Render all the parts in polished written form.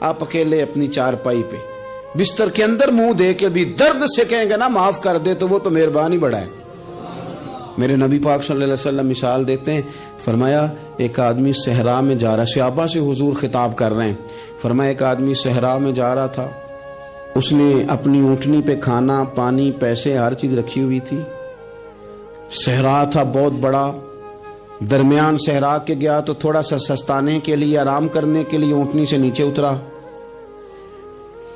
آپ اکیلے اپنی چارپائی پہ بستر کے اندر منہ دے کے بھی درد سے کہیں گے نا معاف کر دے تو وہ تو مہربانی بڑا ہے۔ میرے نبی پاک صلی اللہ علیہ وسلم مثال دیتے ہیں، فرمایا ایک آدمی صحرا میں جا رہا، صحابہ سے حضور خطاب کر رہے ہیں، فرمایا ایک آدمی صحرا میں جا رہا تھا، اس نے اپنی اونٹنی پہ کھانا پانی پیسے ہر چیز رکھی ہوئی تھی، صحرا تھا بہت بڑا، درمیان صحرا کے گیا تو تھوڑا سا سستانے کے لیے آرام کرنے کے لیے اونٹنی سے نیچے اترا۔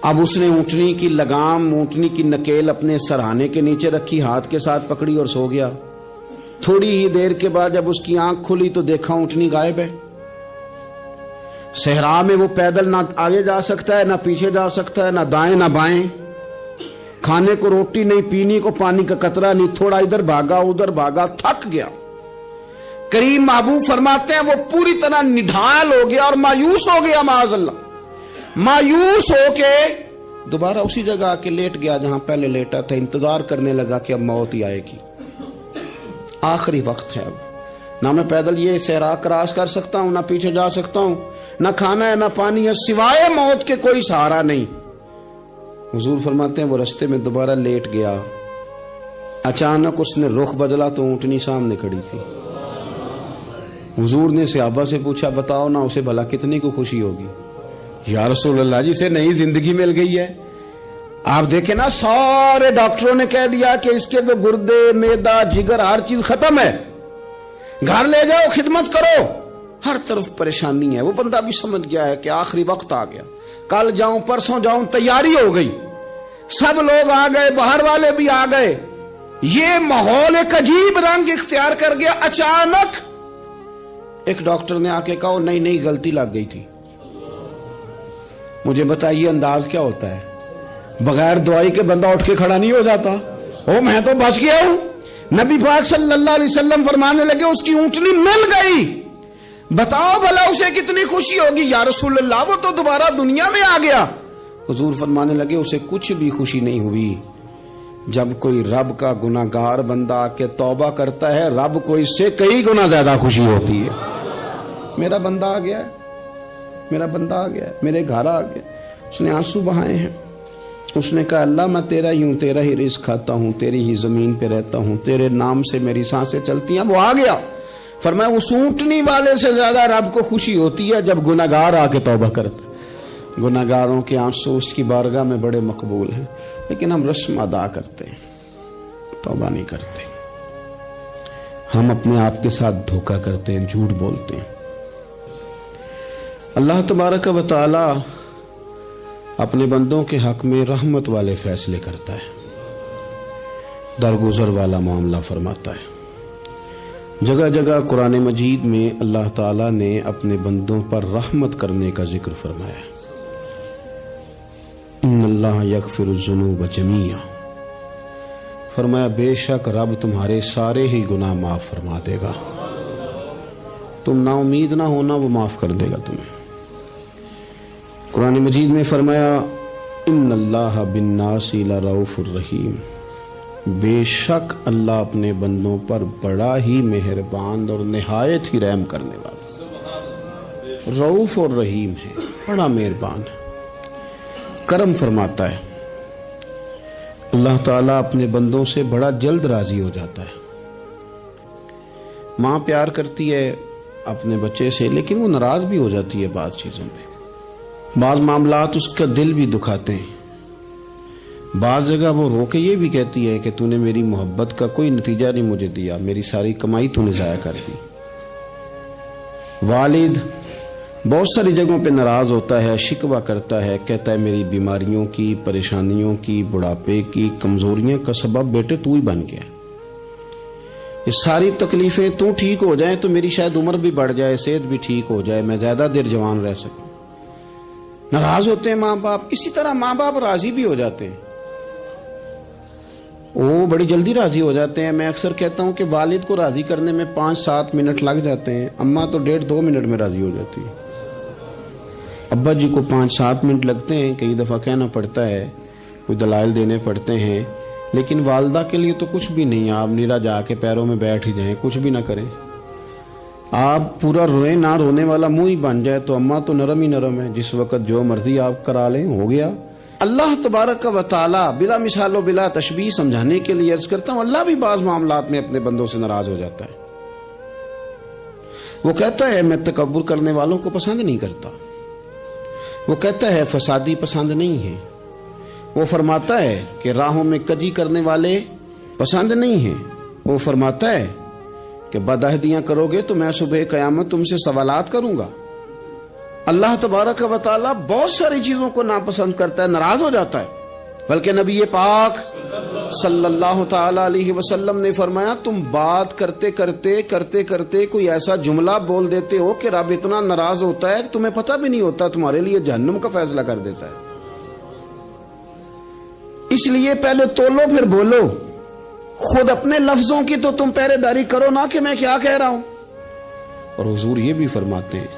اب اس نے اونٹنی کی لگام اونٹنی کی نکیل اپنے سرہانے کے نیچے رکھی، ہاتھ کے ساتھ پکڑی اور سو گیا۔ تھوڑی ہی دیر کے بعد جب اس کی آنکھ کھلی تو دیکھا اونٹنی غائب ہے۔ صحرا میں وہ پیدل نہ آگے جا سکتا ہے نہ پیچھے جا سکتا ہے، نہ دائیں نہ بائیں، کھانے کو روٹی نہیں، پینے کو پانی کا قطرہ نہیں، تھوڑا ادھر بھاگا ادھر بھاگا، تھک گیا۔ کریم محبوب فرماتے ہیں وہ پوری طرح نڈھال ہو گیا اور مایوس ہو گیا، معاذ اللہ، مایوس ہو کے دوبارہ اسی جگہ آ کے لیٹ گیا جہاں پہلے لیٹا تھا، انتظار کرنے لگا کہ اب موت ہی آئے گی، آخری وقت ہے، اب نہ میں پیدل یہ صحرا کراس کر سکتا ہوں، نہ پیچھے جا سکتا ہوں، نہ کھانا ہے نہ پانی ہے، سوائے موت کے کوئی سہارا نہیں۔ حضور فرماتے ہیں وہ رستے میں دوبارہ لیٹ گیا، اچانک اس نے رخ بدلا تو اونٹنی سامنے کھڑی تھی۔ حضور نے صحابہ سے پوچھا بتاؤ نا اسے بھلا کتنی کو خوشی ہوگی؟ یا رسول اللہ جسے نئی زندگی مل گئی ہے۔ آپ دیکھیں نا سارے ڈاکٹروں نے کہہ دیا کہ اس کے تو گردے معدہ جگر ہر چیز ختم ہے، گھر لے جاؤ خدمت کرو، ہر طرف پریشانی ہے۔ وہ بندہ بھی سمجھ گیا ہے کہ آخری وقت آ گیا، کل جاؤں پرسوں جاؤں، تیاری ہو گئی، سب لوگ آ گئے، باہر والے بھی آ گئے، یہ ماحول ایک عجیب رنگ اختیار کر گیا۔ اچانک ایک ڈاکٹر نے آ کے کہا نہیں نہیں غلطی لگ گئی تھی۔ مجھے بتائیے انداز کیا ہوتا ہے؟ بغیر دوائی کے بندہ اٹھ کے کھڑا نہیں ہو جاتا، او میں تو بچ گیا ہوں۔ نبی پاک صلی اللہ علیہ وسلم فرمانے لگے اس کی اونٹنی مل گئی، بتاؤ بھلا اسے کتنی خوشی ہوگی؟ یا رسول اللہ وہ تو دوبارہ دنیا میں آ گیا۔ حضور فرمانے لگے اسے کچھ بھی خوشی نہیں ہوئی۔ جب کوئی رب کا گناہگار بندہ آ کے توبہ کرتا ہے، رب کو اس سے کئی گنا زیادہ خوشی ہوتی ہے۔ میرا بندہ آ گیا ہے، میرا بندہ آ گیا ہے، میرے گھر آ گیا۔ اس نے آنسو بہائے ہیں، اس نے کہا اللہ میں تیرا ہی ہوں، تیرا ہی رزق کھاتا ہوں، تیری ہی زمین پہ رہتا ہوں، تیرے نام سے میری سانسیں چلتی ہیں۔ وہ آ گیا۔ فرمایا اس اونٹنی والے سے زیادہ رب کو خوشی ہوتی ہے جب گناہگار آ کے توبہ کرتا ہے۔ گناہگاروں کے آنسو اس کی بارگاہ میں بڑے مقبول ہیں، لیکن ہم رسم ادا کرتے ہیں، توبہ نہیں کرتے، ہم اپنے آپ کے ساتھ دھوکہ کرتے ہیں، جھوٹ بولتے ہیں۔ اللہ تبارک و تعالی اپنے بندوں کے حق میں رحمت والے فیصلے کرتا ہے، درگزر والا معاملہ فرماتا ہے۔ جگہ جگہ قرآن مجید میں اللہ تعالیٰ نے اپنے بندوں پر رحمت کرنے کا ذکر فرمایا ہے۔ ان اللہ یغفر الذنوب جمیعا، فرمایا بے شک رب تمہارے سارے ہی گناہ معاف فرما دے گا، تم نا امید نہ ہونا، وہ معاف کر دے گا تمہیں۔ قرآن مجید میں فرمایا ان اللہ بالناس لرؤوف الرحیم، بے شک اللہ اپنے بندوں پر بڑا ہی مہربان اور نہایت ہی رحم کرنے والا، رؤوف اور رحیم ہے، بڑا مہربان ہے، کرم فرماتا ہے۔ اللہ تعالیٰ اپنے بندوں سے بڑا جلد راضی ہو جاتا ہے۔ ماں پیار کرتی ہے اپنے بچے سے، لیکن وہ ناراض بھی ہو جاتی ہے بعض چیزوں پہ، بعض معاملات اس کا دل بھی دکھاتے ہیں، بعض جگہ وہ رو کے یہ بھی کہتی ہے کہ تو نے میری محبت کا کوئی نتیجہ نہیں مجھے دیا، میری ساری کمائی تو نے ضائع کر دی۔ والد بہت ساری جگہوں پہ ناراض ہوتا ہے، شکوہ کرتا ہے، کہتا ہے میری بیماریوں کی، پریشانیوں کی، بڑھاپے کی، کمزوریاں کا سبب بیٹے تو ہی بن گیا، یہ ساری تکلیفیں تو ٹھیک ہو جائیں تو میری شاید عمر بھی بڑھ جائے، صحت بھی ٹھیک ہو جائے، میں زیادہ دیر جوان رہ سکوں۔ ناراض ہوتے ہیں ماں باپ۔ اسی طرح ماں باپ راضی بھی ہو جاتے ہیں، وہ بڑی جلدی راضی ہو جاتے ہیں۔ میں اکثر کہتا ہوں کہ والد کو راضی کرنے میں 5-7 منٹ لگ جاتے ہیں، اماں تو 1.5-2 منٹ میں راضی ہو جاتی ہے۔ ابا جی کو 5-7 منٹ لگتے ہیں، کئی دفعہ کہنا پڑتا ہے، کوئی دلائل دینے پڑتے ہیں، لیکن والدہ کے لیے تو کچھ بھی نہیں، آپ نیرا جا کے پیروں میں بیٹھ ہی جائیں، کچھ بھی نہ کریں، آپ پورا روئے نہ رونے والا منہ ہی بن جائے تو اماں تو نرم ہی نرم ہے، جس وقت جو مرضی آپ کرا لیں ہو گیا۔ اللہ تبارک و تعالی بلا مثال و بلا تشبیہ سمجھانے کے لیے عرض کرتا ہوں، اللہ بھی بعض معاملات میں اپنے بندوں سے ناراض ہو جاتا ہے۔ وہ کہتا ہے میں تکبر کرنے والوں کو پسند نہیں کرتا، وہ کہتا ہے فسادی پسند نہیں ہے، وہ فرماتا ہے کہ راہوں میں کجی کرنے والے پسند نہیں ہیں، وہ فرماتا ہے کہ بدعہدیاں کرو گے تو میں صبح قیامت تم سے سوالات کروں گا۔ اللہ تبارک و تعالیٰ بہت ساری چیزوں کو ناپسند کرتا ہے، ناراض ہو جاتا ہے، بلکہ نبی پاک صلی اللہ تعالی علیہ وسلم نے فرمایا تم بات کرتے کرتے کوئی ایسا جملہ بول دیتے ہو کہ رب اتنا ناراض ہوتا ہے کہ تمہیں پتہ بھی نہیں ہوتا، تمہارے لیے جہنم کا فیصلہ کر دیتا ہے۔ اس لیے پہلے تولو پھر بولو، خود اپنے لفظوں کی تو تم پہرے داری کرو نا کہ میں کیا کہہ رہا ہوں۔ اور حضور یہ بھی فرماتے ہیں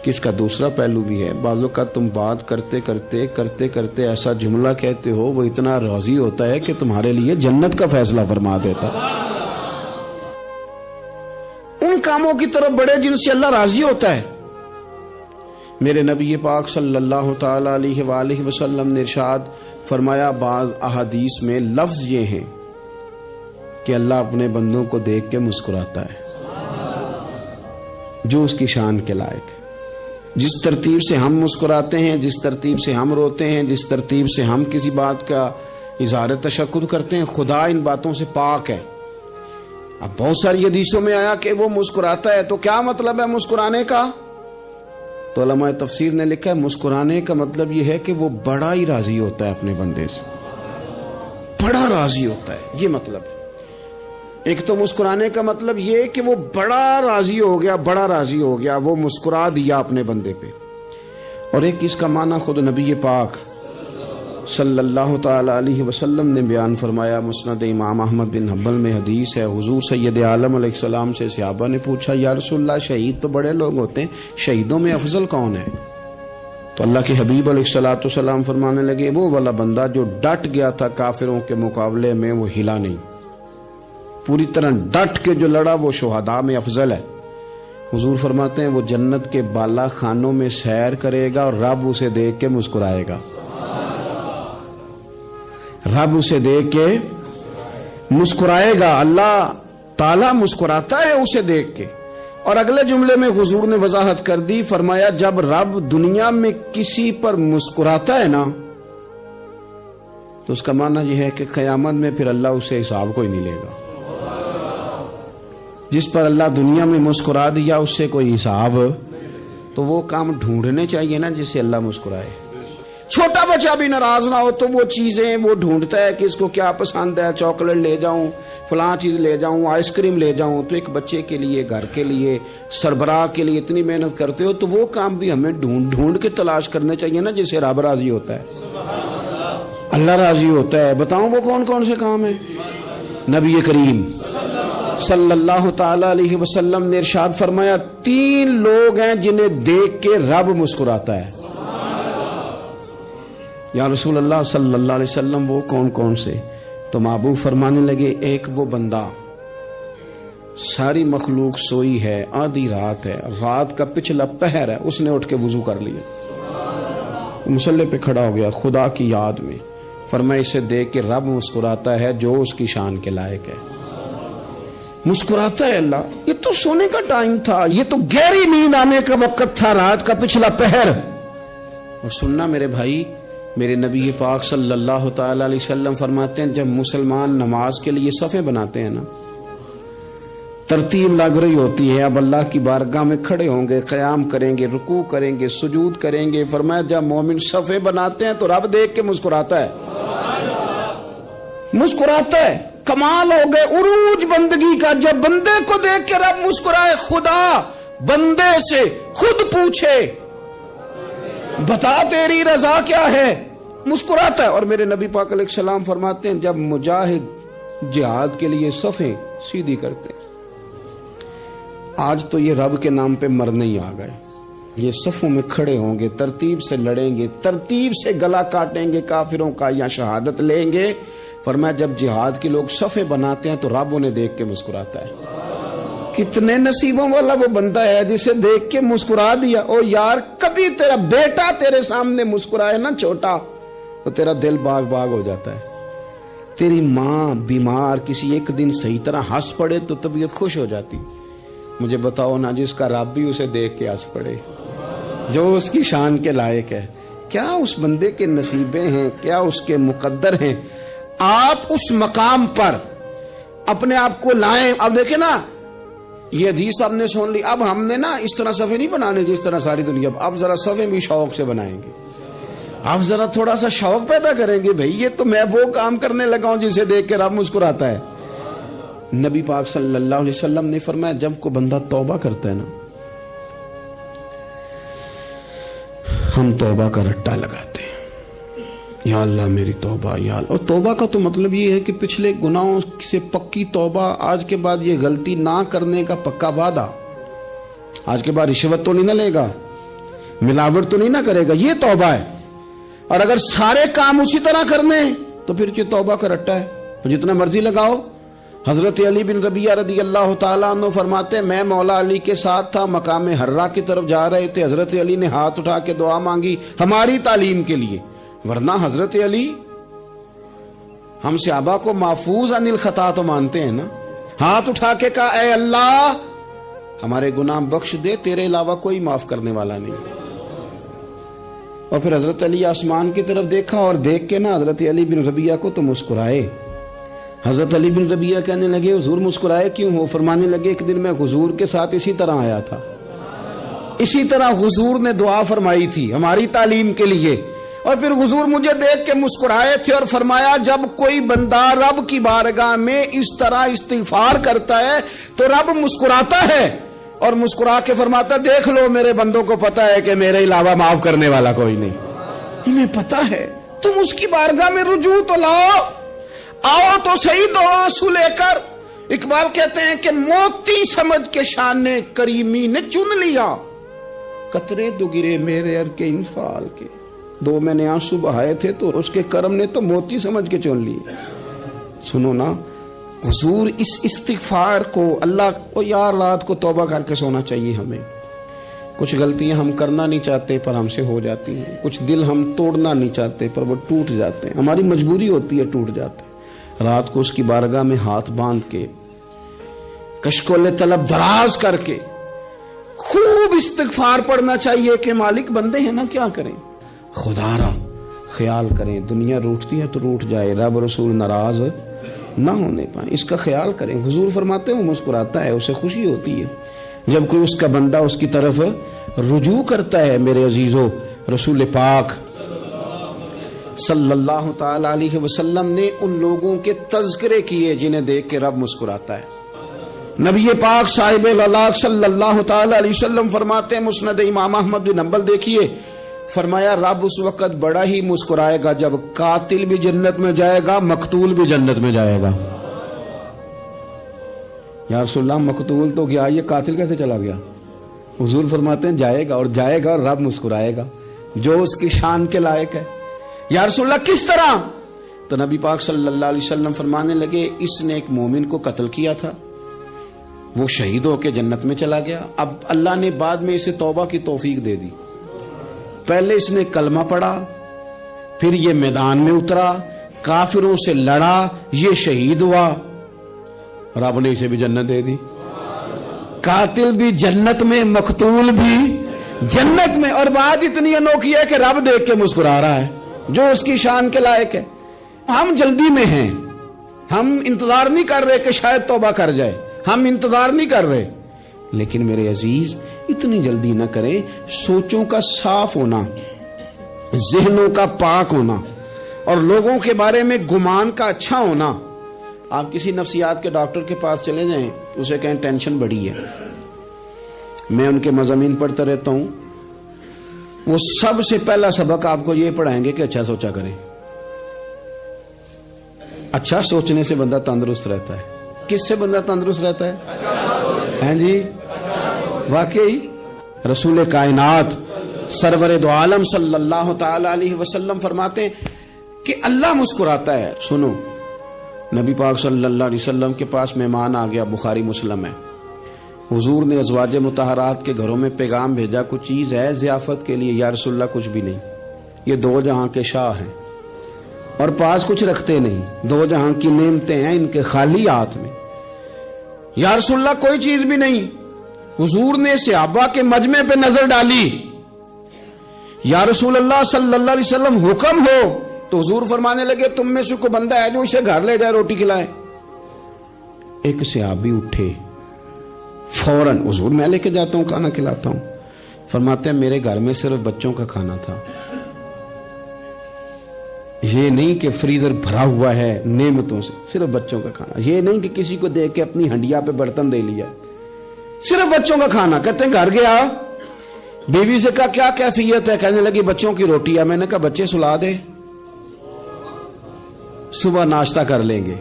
کہ اس کا دوسرا پہلو بھی ہے، بعض اوقات تم بات کرتے ایسا جملہ کہتے ہو وہ اتنا راضی ہوتا ہے کہ تمہارے لیے جنت کا فیصلہ فرما دیتا ہے۔ ان کاموں کی طرف بڑے جن سے اللہ راضی ہوتا ہے۔ میرے نبی پاک صلی اللہ تعالی علیہ وآلہ وسلم نے ارشاد فرمایا، بعض احادیث میں لفظ یہ ہیں کہ اللہ اپنے بندوں کو دیکھ کے مسکراتا ہے جو اس کی شان کے لائق ہے۔ جس ترتیب سے ہم مسکراتے ہیں، جس ترتیب سے ہم روتے ہیں، جس ترتیب سے ہم کسی بات کا اظہار تشکر کرتے ہیں، خدا ان باتوں سے پاک ہے۔ اب بہت ساری حدیثوں میں آیا کہ وہ مسکراتا ہے، تو کیا مطلب ہے مسکرانے کا؟ تو علماء تفسیر نے لکھا ہے مسکرانے کا مطلب یہ ہے کہ وہ بڑا ہی راضی ہوتا ہے اپنے بندے سے، بڑا راضی ہوتا ہے، یہ مطلب ہے۔ ایک تو مسکرانے کا مطلب یہ کہ وہ بڑا راضی ہو گیا، وہ مسکرا دیا اپنے بندے پہ۔ اور ایک اس کا معنی خود نبی پاک صلی اللہ تعالی علیہ وسلم نے بیان فرمایا، مسند امام احمد بن حنبل میں حدیث ہے، حضور سید عالم علیہ السلام سے صحابہ نے پوچھا یا رسول اللہ شہید تو بڑے لوگ ہوتے ہیں، شہیدوں میں افضل کون ہے؟ تو اللہ کے حبیب علیہ السلام فرمانے لگے وہ والا بندہ جو ڈٹ گیا تھا کافروں کے مقابلے میں، وہ ہلا نہیں، پوری طرح ڈٹ کے جو لڑا وہ شہداء میں افضل ہے۔ حضور فرماتے ہیں وہ جنت کے بالا خانوں میں سیر کرے گا اور رب اسے دیکھ کے مسکرائے گا، رب اسے دیکھ کے مسکرائے گا، اللہ تعالیٰ مسکراتا ہے اسے دیکھ کے۔ اور اگلے جملے میں حضور نے وضاحت کر دی، فرمایا جب رب دنیا میں کسی پر مسکراتا ہے نا تو اس کا معنی یہ ہے کہ قیامت میں پھر اللہ اسے حساب کوئی نہیں لے گا۔ جس پر اللہ دنیا میں مسکرا دیا اس سے کوئی حساب، تو وہ کام ڈھونڈنے چاہیے نا جس سے اللہ مسکرائے۔ چھوٹا بچہ بھی ناراض نہ ہو تو وہ چیزیں وہ ڈھونڈتا ہے کہ اس کو کیا پسند ہے، چاکلیٹ لے جاؤں، فلاں چیز لے جاؤں، آئس کریم لے جاؤں۔ تو ایک بچے کے لیے، گھر کے لیے، سربراہ کے لیے اتنی محنت کرتے ہو تو وہ کام بھی ہمیں ڈھونڈ کے تلاش کرنے چاہیے نا جس سے رب راضی ہوتا ہے، اللہ راضی ہوتا ہے۔ بتاؤں وہ کون کون سے کام ہیں؟ نبی کریم صلی اللہ تعالی علیہ وسلم نے ارشاد فرمایا 3 لوگ ہیں جنہیں دیکھ کے رب مسکراتا ہے۔ یا رسول اللہ صلی اللہ علیہ وسلم وہ کون کون سے؟ تو محبوب فرمانے لگے ایک وہ بندہ ساری مخلوق سوئی ہے، آدھی رات ہے، رات کا پچھلا پہر ہے، اس نے اٹھ کے وضو کر لیا، مصلی پہ کھڑا ہو گیا خدا کی یاد میں، فرمایا اسے دیکھ کے رب مسکراتا ہے جو اس کی شان کے لائق ہے۔ مسکراتا ہے اللہ۔ یہ تو سونے کا ٹائم تھا، یہ تو گہری نیند آنے کا وقت تھا، رات کا پچھلا پہر۔ اور سننا میرے بھائی، میرے نبی پاک صلی اللہ تعالی علیہ وسلم فرماتے ہیں جب مسلمان نماز کے لیے صفیں بناتے ہیں نا، ترتیب لگ رہی ہوتی ہے، اب اللہ کی بارگاہ میں کھڑے ہوں گے، قیام کریں گے، رکوع کریں گے، سجود کریں گے، فرمایا جب مومن صفیں بناتے ہیں تو رب دیکھ کے مسکراتا ہے، مسکراتا ہے۔ کمال ہو گئے عروج بندگی کا، جب بندے کو دیکھ کے رب مسکرائے، خدا بندے سے خود پوچھے بتا تیری رضا کیا ہے، مسکراتا ہے۔ اور میرے نبی پاک علیہ السلام فرماتے ہیں جب مجاہد جہاد کے لیے صفیں سیدھی کرتے ہیں، آج تو یہ رب کے نام پہ مرنے ہی آ گئے، یہ صفوں میں کھڑے ہوں گے، ترتیب سے لڑیں گے، ترتیب سے گلا کاٹیں گے کافروں کا یا شہادت لیں گے۔ فرمایا جب جہاد کے لوگ صفیں بناتے ہیں تو رب انہیں دیکھ کے مسکراتا ہے۔ کتنے نصیبوں والا وہ بندہ ہے جسے دیکھ کے مسکرا دیا. او یار کبھی تیرا بیٹا تیرے سامنے مسکرائے نا چھوٹا تو تیرا دل باغ باغ ہو جاتا ہے. تیری ماں بیمار کسی ایک دن صحیح طرح ہنس پڑے تو طبیعت خوش ہو جاتی. مجھے بتاؤ نا جس کا رب بھی اسے دیکھ کے ہنس پڑے جو اس کی شان کے لائق ہے. کیا اس بندے کے نصیبیں ہیں, کیا اس کے مقدر ہیں. آپ اس مقام پر اپنے آپ کو لائیں. اب دیکھیں نا یہ حدیث آپ نے سن لی. اب ہم نے نا اس طرح صفحے نہیں بنانے جس طرح ساری دنیا. اب ذرا صفحے بھی شوق سے بنائیں گے. آپ ذرا تھوڑا سا شوق پیدا کریں گے. بھئی یہ تو میں وہ کام کرنے لگا ہوں جسے دیکھ کے رب مسکراتا ہے. نبی پاک صلی اللہ علیہ وسلم نے فرمایا جب کوئی بندہ توبہ کرتا ہے نا, ہم توبہ کا رٹا لگاتے ہیں, یا اللہ میری توبہ یا اللہ. اور توبہ کا تو مطلب یہ ہے کہ پچھلے گناہوں سے پکی توبہ, آج کے بعد یہ غلطی نہ کرنے کا پکا وعدہ. آج کے بعد رشوت تو نہیں نہ لے گا, ملاوٹ تو نہیں نہ کرے گا, یہ توبہ ہے. اور اگر سارے کام اسی طرح کرنے تو پھر یہ توبہ کا رٹا ہے, تو جتنا مرضی لگاؤ. حضرت علی بن ربیعہ رضی اللہ تعالیٰ عنہ فرماتے میں مولا علی کے ساتھ تھا, مقام حرہ کی طرف جا رہے تھے. حضرت علی نے ہاتھ اٹھا کے دعا مانگی ہماری تعلیم کے لیے, ورنہ حضرت علی ہم صحابہ کو محفوظ عن الخطا تو مانتے ہیں نا. ہاتھ اٹھا کے کہا اے اللہ ہمارے گناہ بخش دے, تیرے علاوہ کوئی معاف کرنے والا نہیں. اور پھر حضرت علی آسمان کی طرف دیکھا اور دیکھ کے نا حضرت علی بن ربیعہ کو تو مسکرائے. حضرت علی بن ربیعہ کہنے لگے حضور مسکرائے کیوں ہو؟ فرمانے لگے ایک دن میں حضور کے ساتھ اسی طرح آیا تھا, اسی طرح حضور نے دعا فرمائی تھی ہماری تعلیم کے لیے, اور پھر حضور مجھے دیکھ کے مسکرائے تھے اور فرمایا جب کوئی بندہ رب کی بارگاہ میں اس طرح استغفار کرتا ہے تو رب مسکراتا ہے, اور مسکرا کے فرماتا دیکھ لو میرے بندوں کو پتا ہے کہ میرے علاوہ معاف کرنے والا کوئی نہیں. انہیں پتا ہے, تم اس کی بارگاہ میں رجوع تو لاؤ, آؤ تو صحیح دو آنسو لے کر. اقبال کہتے ہیں کہ موتی سمجھ کے شان کریمی نے چن لیا, قطرے دو گرے میرے ار کے انفال کے. دو میں نے آنسو بہائے تھے تو اس کے کرم نے تو موتی سمجھ کے چن لیے. سنو نا حضور اس استغفار کو اللہ کو یار رات کو توبہ کر کے سونا چاہیے. ہمیں کچھ غلطیاں ہم کرنا نہیں چاہتے پر ہم سے ہو جاتی ہیں, کچھ دل ہم توڑنا نہیں چاہتے پر وہ ٹوٹ جاتے ہیں, ہماری مجبوری ہوتی ہے ٹوٹ جاتے ہیں. رات کو اس کی بارگاہ میں ہاتھ باندھ کے کشکول طلب دراز کر کے خوب استغفار پڑھنا چاہیے کہ مالک بندے ہیں نا کیا کریں, خدا را خیال کریں. دنیا روٹتی ہے تو روٹ جائے, رب رسول ناراض نہ ہونے پائیں, اس کا خیال کریں. حضور فرماتے ہیں وہ مسکراتا ہے, اسے خوشی ہوتی ہے جب کوئی اس کا بندہ اس کی طرف رجوع کرتا ہے. میرے عزیزو رسول پاک صلی اللہ تعالی علیہ وسلم نے ان لوگوں کے تذکرے کیے جنہیں دیکھ کے رب مسکراتا ہے. نبی پاک صاحب الالاق صلی اللہ تعالی علیہ وسلم فرماتے ہیں, مسند امام احمد بن حنبل دیکھیے, فرمایا رب اس وقت بڑا ہی مسکرائے گا جب قاتل بھی جنت میں جائے گا, مقتول بھی جنت میں جائے گا. یا رسول اللہ مقتول تو گیا, یہ قاتل کیسے چلا گیا؟ حضور فرماتے ہیں جائے گا, اور جائے گا اور رب مسکرائے گا جو اس کی شان کے لائق ہے. یا رسول اللہ کس طرح؟ تو نبی پاک صلی اللہ علیہ وسلم فرمانے لگے اس نے ایک مومن کو قتل کیا تھا, وہ شہید ہو کے جنت میں چلا گیا. اب اللہ نے بعد میں اسے توبہ کی توفیق دے دی. پہلے اس نے کلمہ پڑھا, پھر یہ میدان میں اترا, کافروں سے لڑا, یہ شہید ہوا, رب نے اسے بھی جنت دے دی. قاتل بھی جنت میں, مقتول بھی جنت میں. اور بات اتنی انوکھی ہے کہ رب دیکھ کے مسکرا رہا ہے جو اس کی شان کے لائق ہے. ہم جلدی میں ہیں, ہم انتظار نہیں کر رہے کہ شاید توبہ کر جائے, ہم انتظار نہیں کر رہے. لیکن میرے عزیز اتنی جلدی نہ کریں. سوچوں کا صاف ہونا, ذہنوں کا پاک ہونا, اور لوگوں کے بارے میں گمان کا اچھا ہونا. آپ کسی نفسیات کے ڈاکٹر کے پاس چلے جائیں, اسے کہیں ٹینشن بڑی ہے. میں ان کے مضامین پڑھتا رہتا ہوں, وہ سب سے پہلا سبق آپ کو یہ پڑھائیں گے کہ اچھا سوچا کریں. اچھا سوچنے سے بندہ تندرست رہتا ہے. کس سے بندہ تندرست رہتا ہے؟ ہیں جی واقعی رسول کائنات سرور دو عالم صلی اللہ تعالی علیہ وسلم فرماتے ہیں کہ اللہ مسکراتا ہے. سنو, نبی پاک صلی اللہ علیہ وسلم کے پاس مہمان آ گیا, بخاری مسلم ہے. حضور نے ازواج مطہرات کے گھروں میں پیغام بھیجا، کچھ چیز ہے ضیافت کے لیے؟ یا رسول اللہ کچھ بھی نہیں، یہ دو جہاں کے شاہ ہیں اور پاس کچھ رکھتے نہیں، دو جہاں کی نعمتیں ہیں ان کے خالی ہاتھ میں۔ یا رسول اللہ کوئی چیز بھی نہیں۔ حضور نے صحابہ کے مجمع پہ نظر ڈالی، یا رسول اللہ صلی اللہ علیہ وسلم حکم ہو، تو حضور فرمانے لگے تم میں سے کوئی بندہ ہے جو اسے گھر لے جائے روٹی کھلائے؟ ایک صحابی اٹھے فوراً، حضور میں لے کے جاتا ہوں کھانا کھلاتا ہوں۔ فرماتے ہیں میرے گھر میں صرف بچوں کا کھانا تھا، یہ نہیں کہ فریزر بھرا ہوا ہے نعمتوں سے، صرف بچوں کا کھانا۔ یہ نہیں کہ کسی کو دیکھ کے اپنی ہنڈیا پہ برتن دے لیا، صرف بچوں کا کھانا۔ کہتے ہیں گھر گیا، بیوی سے کہا کیا کیفیت ہے؟ کہنے لگی بچوں کی روٹی ہے۔ میں نے کہا بچے سلا دے، صبح ناشتہ کر لیں گے۔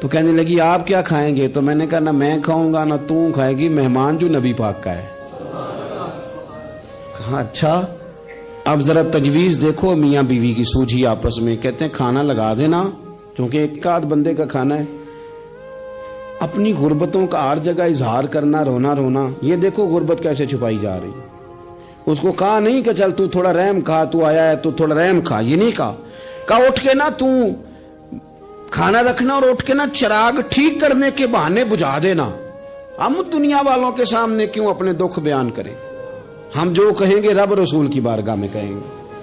تو کہنے لگی آپ کیا کھائیں گے؟ تو میں نے کہا نہ میں کھاؤں گا نہ تو کھائے گی، مہمان جو نبی پاک کا ہے۔ کہا اچھا، اب ذرا تجویز دیکھو میاں بیوی کی سوجھی آپس میں۔ کہتے ہیں کھانا لگا دینا، کیونکہ ایک آدھ بندے کا کھانا ہے۔ اپنی غربتوں کا ہر جگہ اظہار کرنا، رونا رونا، یہ دیکھو غربت کیسے چھپائی جا رہی۔ اس کو کہا نہیں کہ چل تو تھوڑا رحم کھا، تو آیا ہے تو تھوڑا رحم کھا، یہ نہیں کہا۔ کہا اٹھ کے نا تو کھانا رکھنا اور اٹھ کے نا چراغ ٹھیک کرنے کے بہانے بجھا دینا۔ ہم دنیا والوں کے سامنے کیوں اپنے دکھ بیان کریں؟ ہم جو کہیں گے رب رسول کی بارگاہ میں کہیں گے۔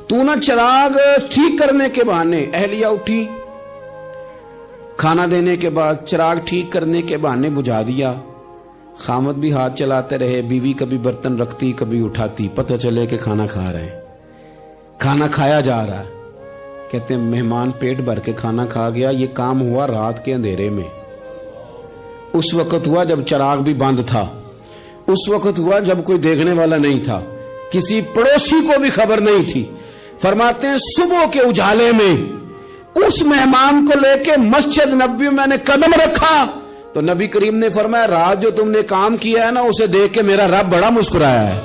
تو نا چراغ ٹھیک کرنے کے بہانے، اہلیہ اٹھی، کھانا دینے کے بعد چراغ ٹھیک کرنے کے بہانے بجھا دیا۔ خامد بھی ہاتھ چلاتے رہے، بیوی کبھی برتن رکھتی کبھی اٹھاتی، پتہ چلے کہ کھانا کھا رہے ہیں، کھانا کھایا جا رہا ہے۔ کہتے ہیں مہمان پیٹ بھر کے کھانا کھا گیا۔ یہ کام ہوا رات کے اندھیرے میں، اس وقت ہوا جب چراغ بھی بند تھا، اس وقت ہوا جب کوئی دیکھنے والا نہیں تھا، کسی پڑوسی کو بھی خبر نہیں تھی۔ فرماتے ہیں صبح کے اجالے میں اس مہمان کو لے کے مسجد نبوی میں نے قدم رکھا تو نبی کریم نے فرمایا رات جو تم نے کام کیا ہے نا، اسے دیکھ کے میرا رب بڑا مسکرایا ہے۔